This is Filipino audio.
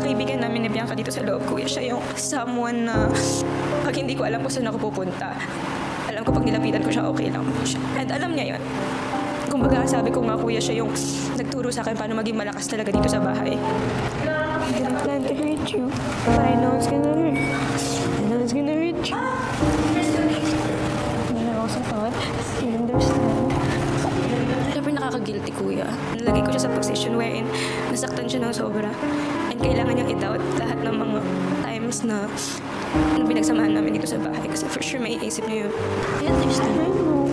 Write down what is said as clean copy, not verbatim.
kaibigan namin ni Bianca dito sa loob, kuya. Siya yung someone na pag hindi ko alam kung saan ako pupunta, alam ko pag nilapitan ko siya, okay lang. And alam niya yun. Kumbaga, sabi ko nga, kuya, siya yung nagturo sa akin paano maging malakas talaga dito sa bahay. I didn't plan to hurt you, but I know it's gonna hurt. I know it's gonna hurt you. And I also thought you understand. Siyempre nakaka-guilty, kuya. Nalagay ko siya sa position wherein nasaktan siya ng sobra. And kailangan niyang i-doubt lahat ng mga times na pinagsamahan namin dito sa bahay. Kasi for sure, may isip niya yun. I understand. I know.